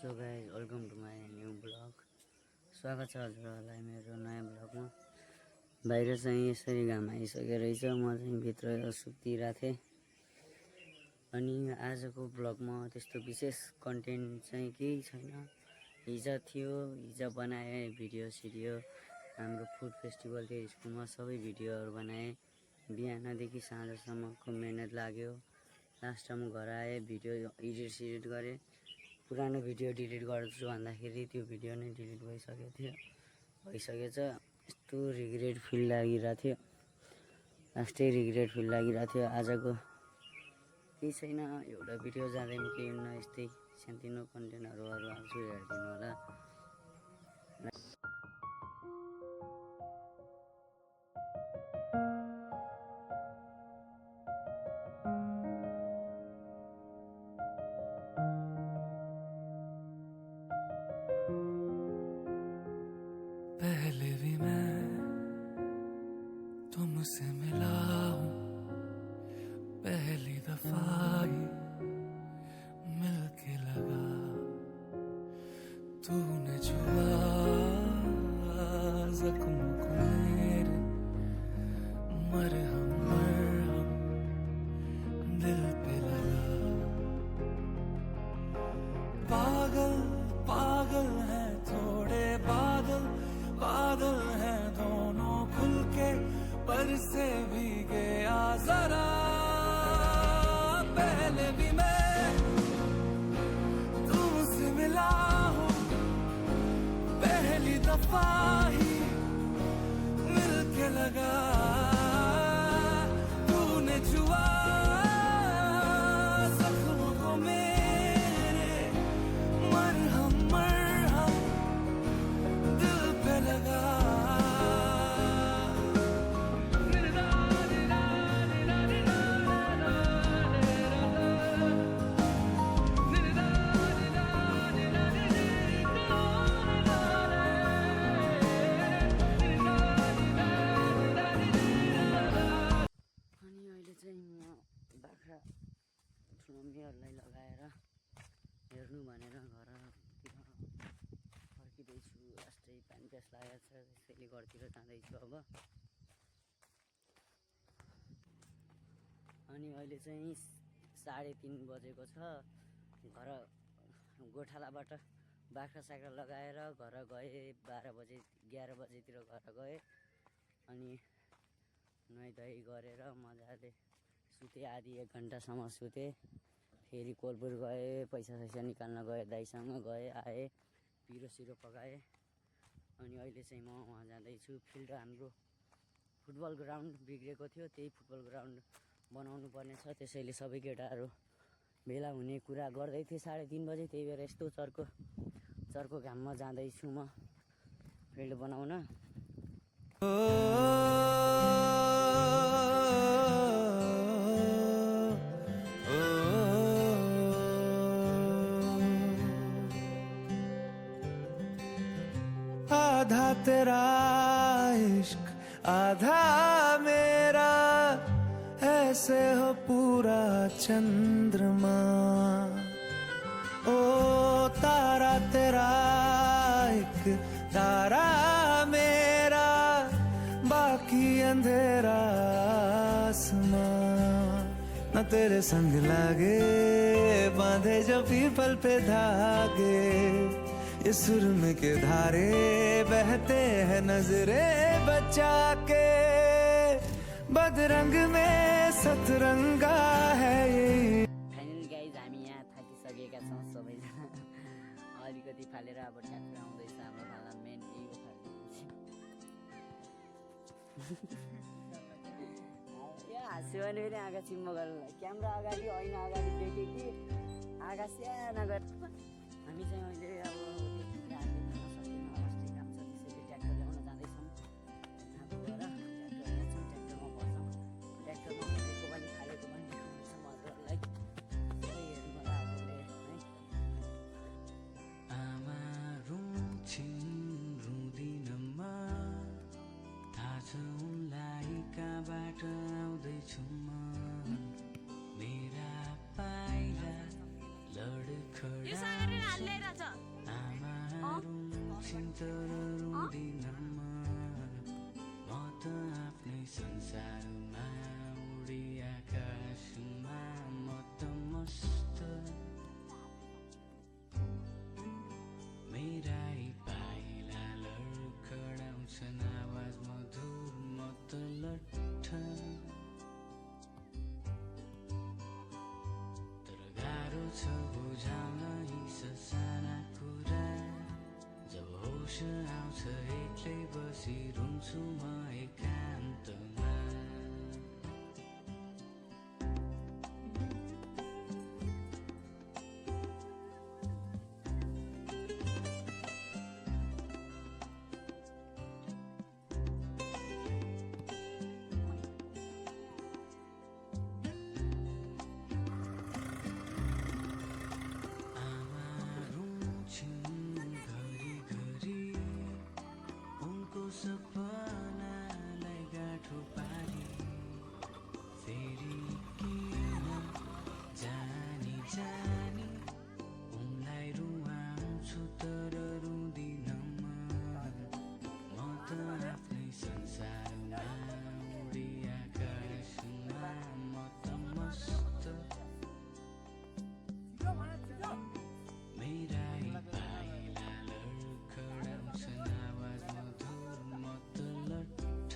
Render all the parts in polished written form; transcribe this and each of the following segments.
So guys welcome to my new blog. स्वागत छ हजुरहरूलाई मेरो नयाँ ब्लगमा। बाहिर चाहिँ यसरी घाम आइसकेको रहेछ, म चाहिँ भित्र सुतिरहेको थिएँ। अनि आजको ब्लगमा त्यस्तो विशेष कन्टेन्ट चाहिँ केही छैन। हिजो थियो, हिजो बनाएँ भिडियो सिडियो, हाम्रो फुड फेस्टिभल थियो स्कुलमा, सबै भिडियोहरू बनाएँ। बिहानदेखि साँझसम्मको मिहिनेत लाग्यो। लास्ट टाइम घर आएँ, भिडियो एडिट सिडिट गरेँ। पुरानो भिडियो डिलिट गर्छु भन्दाखेरि त्यो भिडियो नै डिलिट भइसकेछ। यस्तो रिग्रेट फिल लागिरहेको थियो, लास्टै रिग्रेट फिल लागिरहेको थियो। आजको केही छैन, एउटा भिडियो जाँदैन केही हुन्न, यस्तै सानोतिनो कन्टेन्टहरू हाल्छु, हेरिदिनु होला। पहले भी मैं तुमसे मिला हूँ, पहली दफा ही मिलके लगा, तूने छुआ जख्म को मेरे, मरहम मरहम दिल पे लगा। पागल पागल है थोड़े बादल, बादल हैं दोनों खुल के, पर से भीगे आ जरा। पहले भी मैं तुमसे मिला हूँ, पहली दफा ही मिलके लगा, तूने छुआ जख्म को मेरे, मरहम मरहम दिल पे लगा। अनि अहिले चाहिँ म बाख्रा ठुलोमीहरूलाई लगाएर हेर्नु भनेर घरतिर फर्किँदैछु। लास्टै पानी प्यास लागेको छ, त्यसैले घरतिर जाँदैछु अब। अनि अहिले चाहिँ 3:30 बजेको छ। घर गोठालाबाट बाख्रा साख्रा लगाएर घर गएँ। 12 बजे 11 बजेतिर घर गएँ। अनि नुहाइधुवाइ गरेर मजाले सुतेँ, आधी 1 घन्टासम्म सुतेँ। फेरि कोलपुर गएँ, पैसा सैसा निकाल्न गएँ, दाइसँग गएँ आएँ, पिरो सिरो पकाएँ। अनि अहिले चाहिँ म वहाँ जाँदैछु। फिल्ड हाम्रो फुटबल ग्राउन्ड बिग्रेको थियो, त्यही फुटबल ग्राउन्ड बनाउनु पर्ने छ, त्यसैले सबै केटाहरू भेला हुने कुरा गर्दै थिएँ 3:30 बजे। त्यही भएर यस्तो चर्को घाममा जाँदैछु म फिल्ड बनाउन। आधा तेरा इश्क आधा मेरा, ऐसे हो पूरा चंद्रमा। ओ तारा तेरा एक तारा मेरा, बाकी अंधेरा आसमां। न तेरे संग लागे बांधे जो पीपल पे धागे, ये सुरम के धारे बहते हैं नजरे बचा के, बदरंग में सतरंगा है ये। फाइनली गाइज हामी यहाँ थाकिसकेका छौँ सबैजना। अलिकति फालेर अब ट्र्याक्टर आउँदैछ हाम्रो फाला, मेन यही हो फाल्ने। यो हाँस्यो भने फेरि आँखा चिम्म गर्नु, क्यामेरा अगाडि ऐना अगाडि देखेँ कि आँखा सानो गरेर। हामी चाहिँ अहिले अब ट्र्याक्टर ल्याउन जाँदैछौँ। ट्र्याक्टरमा बस्छौँ, ट्र्याक्टरमा बसेको पनि खालेको पनि देखाउँदैछ हजुरहरूलाई। सबै हेर्नु होला हजुरले है। आमा रुन्छिन् रुँदिनमा, थाहा छ उनलाई कहाँबाट आउँदैछु म, मेरा पाइला लडखडा रुन्छिन् तर रुँदिनमा म त आफ्नै संसारमा उडी आकाशमा म त मस्त मेरा यी पाइला लडखडाउँछन् आवाज मधुर म त लट्ठ तर गाह्रो छ बुझाउन यी ससाना कुरा जब होस आउँछ एक्लै बसी रुन्छु म एकान्तमा आमा रुन्छिन् घरिघरि उनको सपनालाई गाँठो पारी फेरि किन जानी जानी उनलाई रुवाउँछु तर रुँदिन म त आफ्नै संसारमा उडी आकाशमा म त मस्त मेरा यी पाइला लडखडाउँछन् आवाज मधुर म त लट्ठ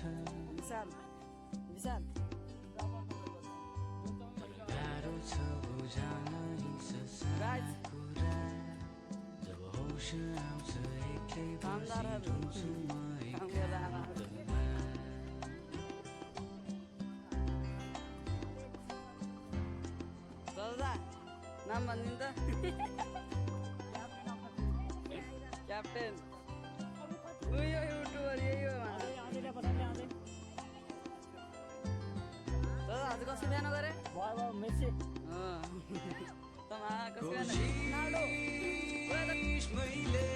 विशाल विशाल तर गाह्रो छ बुझाउन यी ससाना कुरा जब होस आउँछ एक्लै बसी रुन्छु म एकान्तमा दादा नाम भनिदिनु त क्याप्टेन उयो युट्युबर यही हो दादा आज कसरी बिहान गरे मेसी कसरी बिहान मैले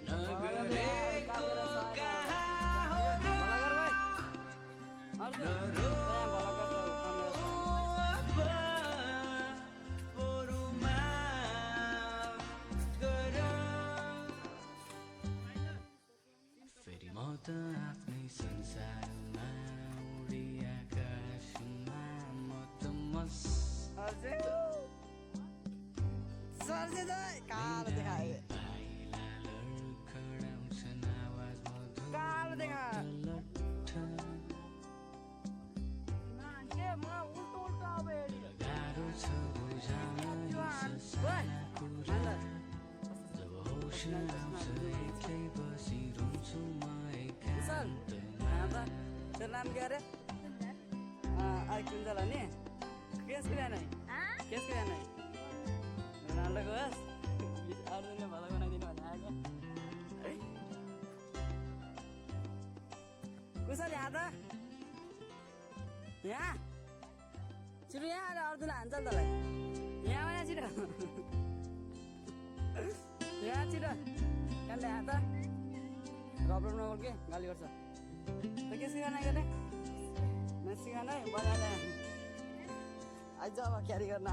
नगरेको कहाँ हो बरु माफ गर फेरि म त आफ्नै संसारमा उडी आकाशमा म त मस्त कालो देखाए पाइला लडखडाउँछन् आवाज मधुर कालो देखा लट्ठ गाह्रो छ बुझाउन यी ससाना कुरा जब होस आउँछ एक्लै बसी रुन्छु म एकान्तमा तेरो नाम के अरे कुञ्जला नि केसको बिहान है केसको बिहान है रोनाल्डोको होस् अर्जुनले भलो बनाइदिनु भने आएको कुशल यहाँ त यहाँ छिटो यहाँ आएर अर्जुन हान्छ नि तँलाई यहाँ आएर छिटो यहाँ छिटो कहाँबाट यहाँ त रबर नगोल के गाली गर्छ त के सिकाना गर्ने मैं सिकाना है बनाना आज अब क्यारी गर्न